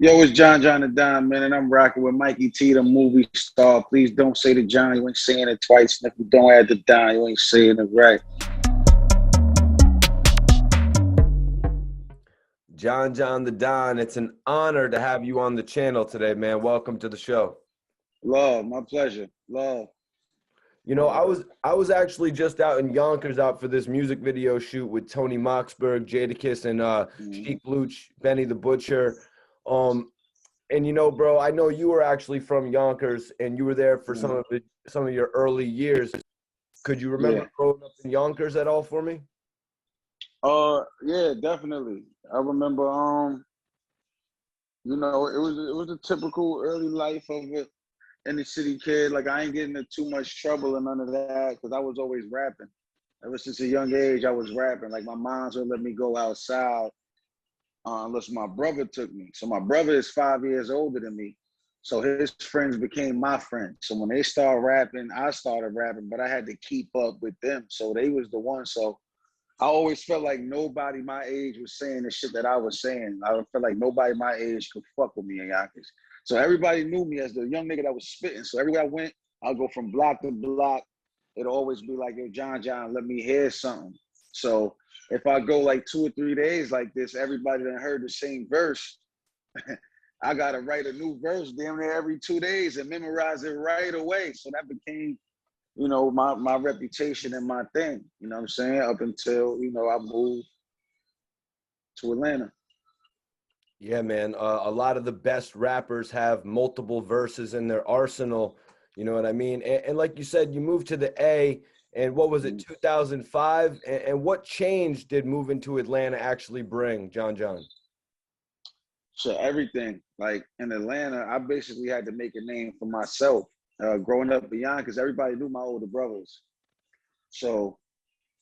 Yo, it's John the Don, man, and I'm rocking with Mikey T, the movie star. Please don't say the John, you ain't saying it twice. And if you don't add the Don, you ain't saying it right. John the Don, it's an honor to have you on the channel today, man. Welcome to the show. Love, my pleasure. Love. You know, I was actually just out in Yonkers out for this music video shoot with Tony Moxberg, Jadakiss, and Mhm. Sheik Luch, Benny the Butcher. And you know, bro, I know you were actually from Yonkers and you were there for Mhm. some of your early years. Could you remember Yeah. growing up in Yonkers at all for me? Yeah, definitely. I remember, it was a typical early life of a inner city kid. Like I ain't getting into too much trouble and none of that because I was always rapping. Ever since a young age, I was rapping. Like my moms would let me go outside unless my brother took me. So my brother is 5 years older than me. So his friends became my friends. So when they started rapping, I started rapping, but I had to keep up with them. So they was the one. So I always felt like nobody my age was saying the shit that I was saying. I felt like nobody my age could fuck with me in Yonkers. So everybody knew me as the young nigga that was spitting. So everywhere I went, I'll go from block to block. It'll always be like, yo, John, let me hear something. So if I go like 2 or 3 days like this, everybody done heard the same verse. I gotta write a new verse damn near every 2 days and memorize it right away. So that became, my reputation and my thing. You know what I'm saying? Up until, I moved to Atlanta. Yeah, man. A lot of the best rappers have multiple verses in their arsenal. You know what I mean? And like you said, you moved to the A, and what was it, Mhm. 2005? And what change did moving to Atlanta actually bring, John? So everything, like in Atlanta, I basically had to make a name for myself. Growing up beyond, because everybody knew my older brothers. So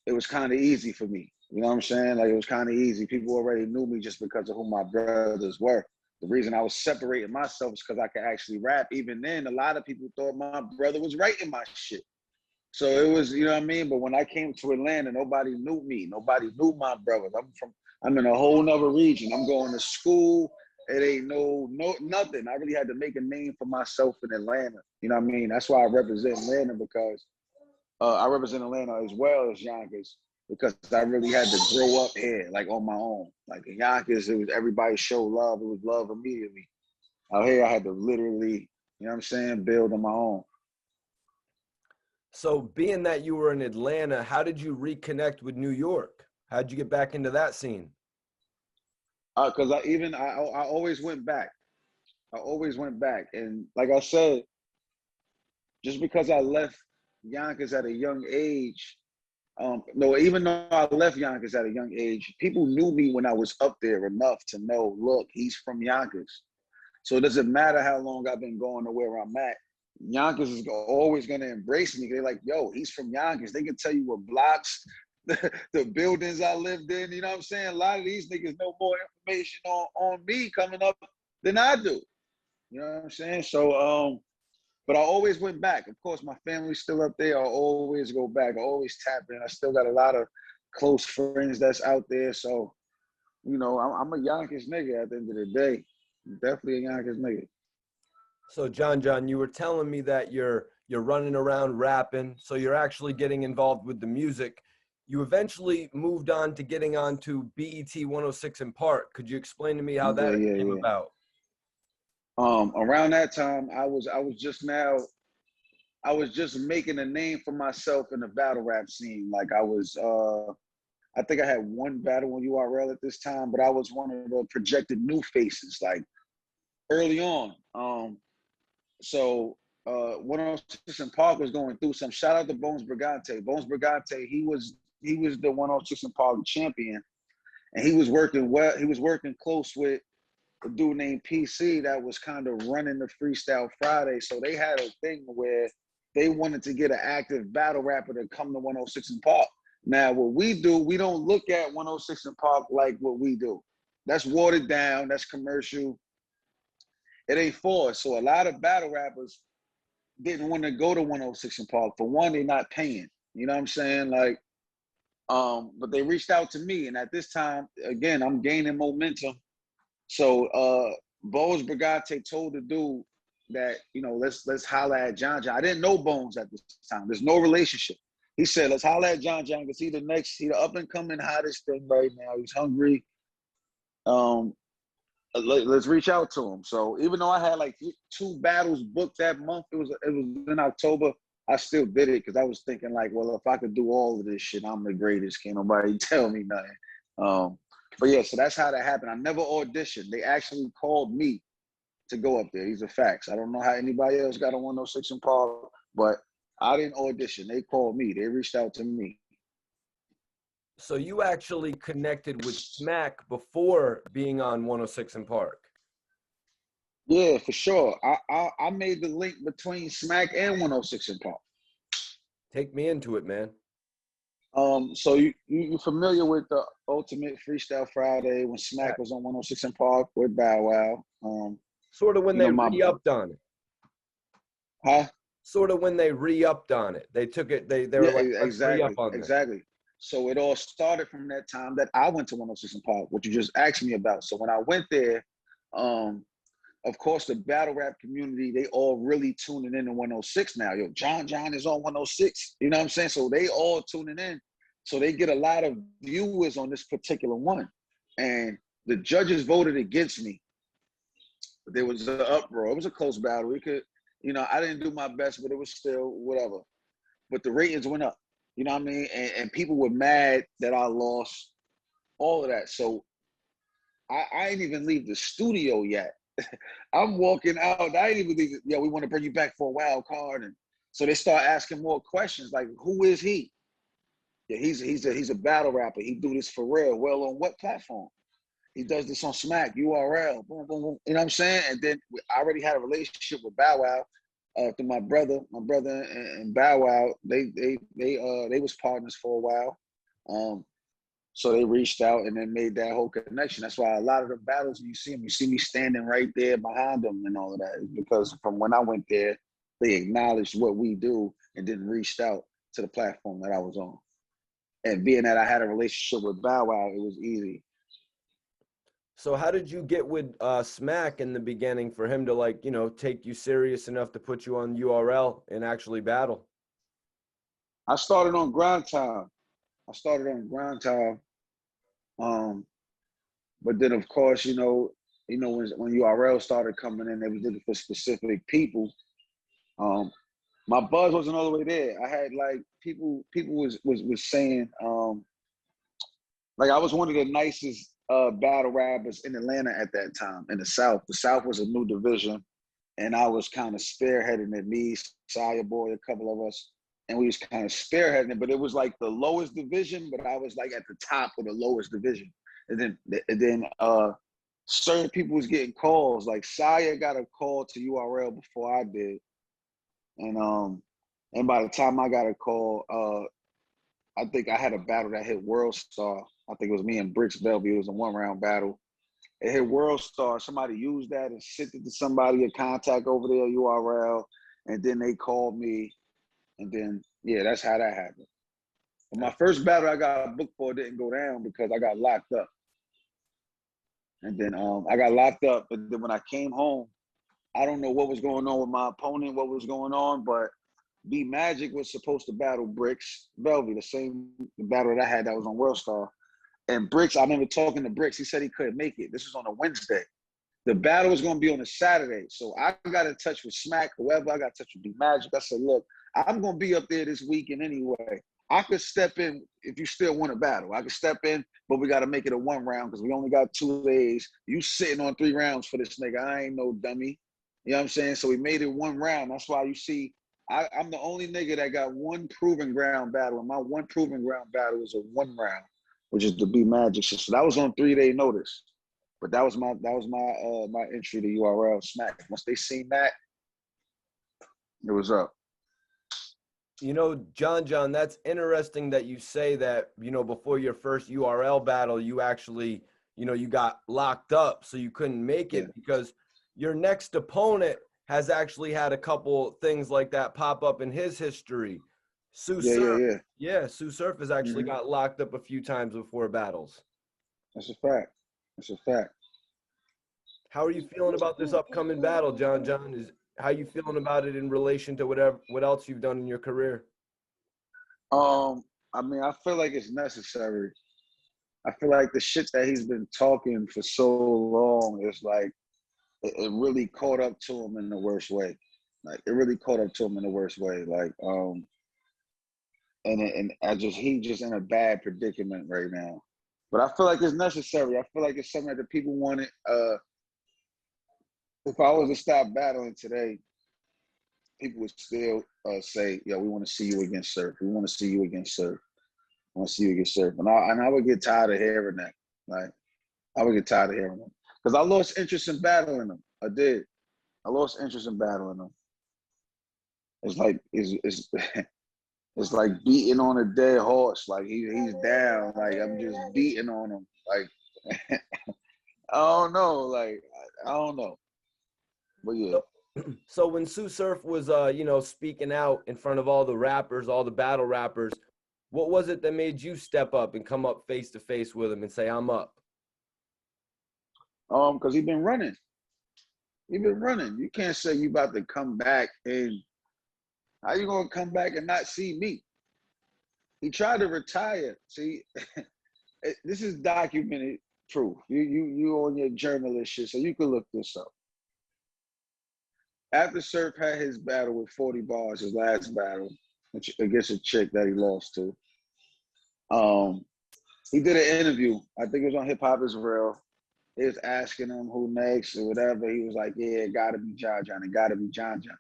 it was kind of easy for me. You know what I'm saying? Like it was kind of easy. People already knew me just because of who my brothers were. The reason I was separating myself is because I could actually rap. Even then, a lot of people thought my brother was writing my shit. So it was, you know what I mean? But when I came to Atlanta, nobody knew me. Nobody knew my brothers. I'm in a whole nother region. I'm going to school. It ain't no nothing. I really had to make a name for myself in Atlanta. You know what I mean? That's why I represent Atlanta because I represent Atlanta as well as Yonkers because I really had to grow up here, like on my own. Like in Yonkers, it was everybody show love. It was love immediately. Out here, I had to literally, you know what I'm saying, build on my own. So, being that you were in Atlanta, how did you reconnect with New York? How'd you get back into that scene? Because I always went back. I always went back, and like I said, just because I left Yonkers at a young age, no, even though I left Yonkers at a young age, people knew me when I was up there enough to know, look, he's from Yonkers. So it doesn't matter how long I've been going to where I'm at. Yonkers is always going to embrace me. They're like, yo, he's from Yonkers. They can tell you what blocks, the buildings I lived in. You know what I'm saying? A lot of these niggas know more information on me coming up than I do. You know what I'm saying? So, but I always went back. Of course, my family's still up there. I always go back. I always tap in. I still got a lot of close friends that's out there. So, I'm a Yonkers nigga at the end of the day. Definitely a Yonkers nigga. So, John, you were telling me that you're running around rapping, so you're actually getting involved with the music. You eventually moved on to getting on to BET 106 in Park. Could you explain to me how Yeah, that yeah, came yeah. about? Around that time, I was just making a name for myself in the battle rap scene. Like I think I had one battle on URL at this time, but I was one of the projected new faces, like early on. So 106 and Park was going through some. Shout out to Bones Brigante. Bones Brigante, he was the 106 and Park champion, and he was working well. He was working close with a dude named PC that was kind of running the Freestyle Friday. So they had a thing where they wanted to get an active battle rapper to come to 106 and Park. Now, what we do, we don't look at 106 and Park like what we do. That's watered down. That's commercial. It ain't for us. So a lot of battle rappers didn't want to go to 106 and Park. For one, they're not paying. You know what I'm saying? Like, but they reached out to me, and at this time, again, I'm gaining momentum. So Bones Brigate told the dude that, you know, let's holler at John John. I didn't know Bones at this time. There's no relationship. He said, let's holler at John John because he the up and coming hottest thing right now. He's hungry. Let's reach out to him. So even though I had like 2 battles booked that month, it was in October. I still did it because I was thinking like, well, if I could do all of this shit, I'm the greatest. Can't nobody tell me nothing. But yeah, so that's how that happened. I never auditioned. They actually called me to go up there. These are facts. I don't know how anybody else got a 106 in Park, but I didn't audition. They called me. They reached out to me. So you actually connected with Smack before being on 106 in Park? Yeah, for sure. I made the link between Smack and 106 in Park. Take me into it, man. So you familiar with the Ultimate Freestyle Friday when Smack was on 106 in Park with Bow Wow? Sort of when they re-upped on it. Huh? Sort of when they re-upped on it. They took it, they were like, let's re-up on this. Exactly. So it all started from that time that I went to 106 in Park, what you just asked me about. So when I went there, of course, the battle rap community, they all really tuning in to 106 now. Yo, John John is on 106. You know what I'm saying? So they all tuning in. So they get a lot of viewers on this particular one. And the judges voted against me. But there was an uproar. It was a close battle. We could, you know, I didn't do my best, but it was still whatever. But the ratings went up. You know what I mean? And people were mad that I lost, all of that. So I didn't even leave the studio yet. I'm walking out. I didn't even leave it. Yeah, we want to bring you back for a wild card. And so they start asking more questions like, who is he? Yeah, he's a battle rapper. He do this for real. Well, on what platform? He does this on Smack, URL, boom, boom, boom. You know what I'm saying? And then I already had a relationship with Bow Wow. Through my brother and Bow Wow, they was partners for a while. So they reached out and then made that whole connection. That's why a lot of the battles you see me standing right there behind them and all of that, is because from when I went there, they acknowledged what we do and then reached out to the platform that I was on. And being that I had a relationship with Bow Wow, it was easy. So how did you get with Smack in the beginning for him to, like, you know, take you serious enough to put you on URL and actually battle? I started on grind time. But then of course, you know, when URL started coming in, they was looking for specific people. My buzz wasn't all the way there. I had like people was saying, like I was one of the nicest battle rappers in Atlanta at that time, in the South. The South was a new division, and I was kind of spearheading it. Me, Saya Boy, a couple of us, and we was kind of spearheading it. But it was like the lowest division, but I was like at the top of the lowest division. And then certain people was getting calls. Like Saya got a call to URL before I did, and by the time I got a call, I think I had a battle that hit World Star. I think it was me and Bricks Velvy. It was a 1-round battle. It hit World Star. Somebody used that and sent it to somebody, a contact over there, URL, and then they called me, and then yeah, that's how that happened. But my first battle I got booked for didn't go down because I got locked up. And then I got locked up, but then when I came home, I don't know what was going on with my opponent, what was going on, but B Magic was supposed to battle Bricks Velvy, the same battle that I had that was on World Star. And Bricks, I remember talking to Bricks, he said he couldn't make it. This was on a Wednesday. The battle was going to be on a Saturday. So I got in touch with Smack, whoever. I got in touch with B Magic. I said, look, I'm going to be up there this weekend anyway. I could step in if you still want to battle. I could step in, but we got to make it a 1 round because we only got 2 days. You sitting on 3 rounds for this nigga. I ain't no dummy. You know what I'm saying? So we made it 1 round. That's why you see I'm the only nigga that got 1 proven ground battle. And my 1 proven ground battle was a 1 round, which is the B Magic. So that was on 3-day notice. But that was my entry to URL Smack. Once they seen that, it was up. You know, John, that's interesting that you say that, you know, before your first URL battle, you actually, you know, you got locked up so you couldn't make it because your next opponent has actually had a couple things like that pop up in his history. Tsu Surf. Yeah, Tsu Surf has actually got locked up a few times before battles. That's a fact. How are you feeling about this upcoming battle, John? How you feeling about it in relation to what else you've done in your career? I mean, I feel like it's necessary. I feel like the shit that he's been talking for so long is like it really caught up to him in the worst way. Like it really caught up to him in the worst way. Like and he's just in a bad predicament right now. But I feel like it's necessary. I feel like it's something that the people wanted. If I was to stop battling today, people would still say, "Yo, we want to see you against Surf. We want to see you against Surf. I want to see you against Surf." And I would get tired of hearing that. Like I would get tired of hearing them because I lost interest in battling them. I did. I lost interest in battling them. It's like it's it's like beating on a dead horse. Like he's down. Like I'm just beating on him. Like I don't know. Like I don't know. But yeah. So when Tsu Surf was, speaking out in front of all the rappers, all the battle rappers, what was it that made you step up and come up face to face with him and say, "I'm up"? Because he been running. He been running. You can't say you about to come back and how you gonna come back and not see me? He tried to retire. See, this is documented proof. You on your journalist shit, so you can look this up. After Surf had his battle with 40 bars, his last battle, against a chick that he lost to, he did an interview. I think it was on Hip Hop Is Real. He was asking him who next or whatever. He was like, "Yeah, it gotta be John John. It gotta be John John."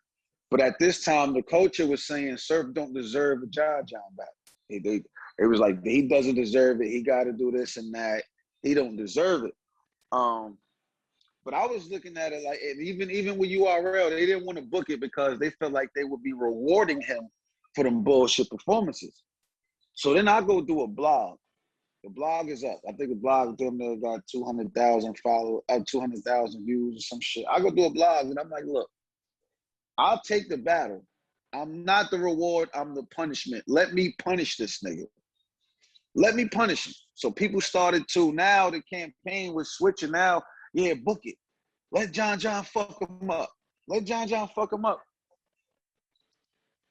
But at this time, the culture was saying Surf don't deserve a John John battle. It was like he doesn't deserve it. He got to do this and that. He don't deserve it. But I was looking at it like even with URL, they didn't want to book it because they felt like they would be rewarding him for them bullshit performances. So then I go do a blog. The blog is up. I think the blog damn near got 200,000 followers, 200,000 views or some shit. I go do a blog and I'm like, look, I'll take the battle. I'm not the reward. I'm the punishment. Let me punish this nigga. Let me punish him. So people started to, now the campaign was switching now. Yeah, book it. Let John John fuck him up. Let John John fuck him up.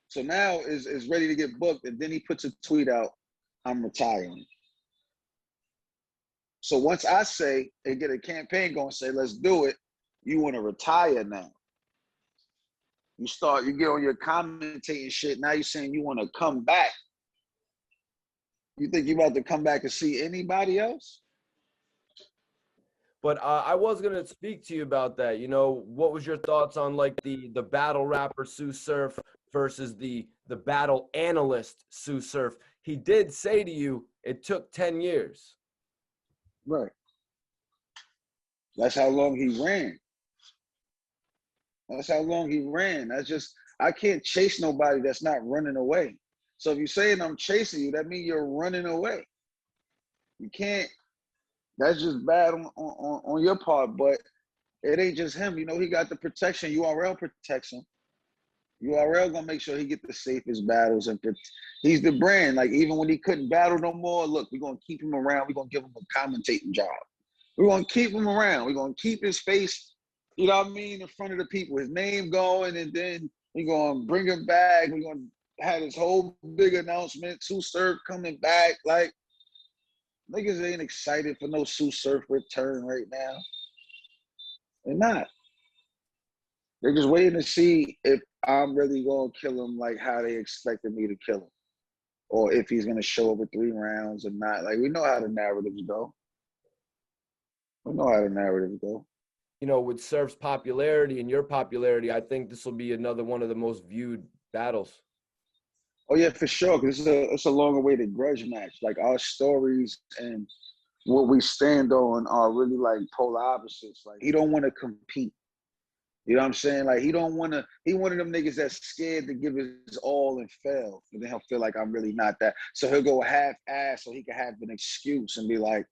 So now is ready to get booked. And then he puts a tweet out, "I'm retiring." So once I say and get a campaign going, say, "Let's do it," you want to retire now. You get on your commentating shit. Now you're saying you want to come back. You think you about to come back and see anybody else? But I was gonna speak to you about that. What was your thoughts on like the battle rapper Tsu Surf versus the battle analyst Tsu Surf? He did say to you it took 10 years. Right. That's how long he ran. That's how long he ran. I can't chase nobody that's not running away. So if you're saying I'm chasing you, that means you're running away. You can't. That's just bad on your part, but it ain't just him. He got the protection. URL protects him. URL gonna make sure he get the safest battles, and he's the brand. Like even when he couldn't battle no more, look, we're gonna keep him around. We're gonna give him a commentating job. We're gonna keep him around. We're gonna keep his face, in front of the people. His name going, and then we're gonna bring him back. We're gonna have this whole big announcement. Tsu Surf coming back. Like niggas ain't excited for no Tsu Surf return right now. They're not. They're just waiting to see if I'm really gonna kill him like how they expected me to kill him, or if he's gonna show up with 3 rounds or not. Like we know how the narratives go. We know how the narratives go. With Surf's popularity and your popularity, I think this will be another one of the most viewed battles. Oh yeah, for sure. Because it's a long-awaited grudge match. Like our stories and what we stand on are really like polar opposites. Like he don't want to compete. You know what I'm saying? Like he one of them niggas that's scared to give his all and fail. And then he'll feel like I'm really not that. So he'll go half-ass so he can have an excuse and be like,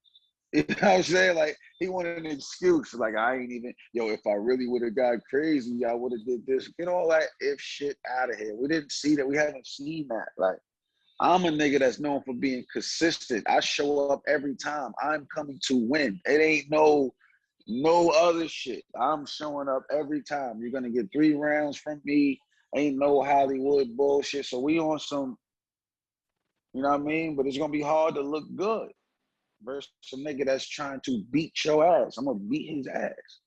you know what I'm saying? Like he wanted an excuse. Like I ain't even, if I really would have got crazy, I would have did this. Get all that if shit out of here. We didn't see that. We haven't seen that. Like I'm a nigga that's known for being consistent. I show up every time. I'm coming to win. It ain't no, No other shit. I'm showing up every time. You're gonna get 3 rounds from me. Ain't no Hollywood bullshit. So we on some, you know what I mean? But it's gonna be hard to look good versus a nigga that's trying to beat your ass. I'm gonna beat his ass.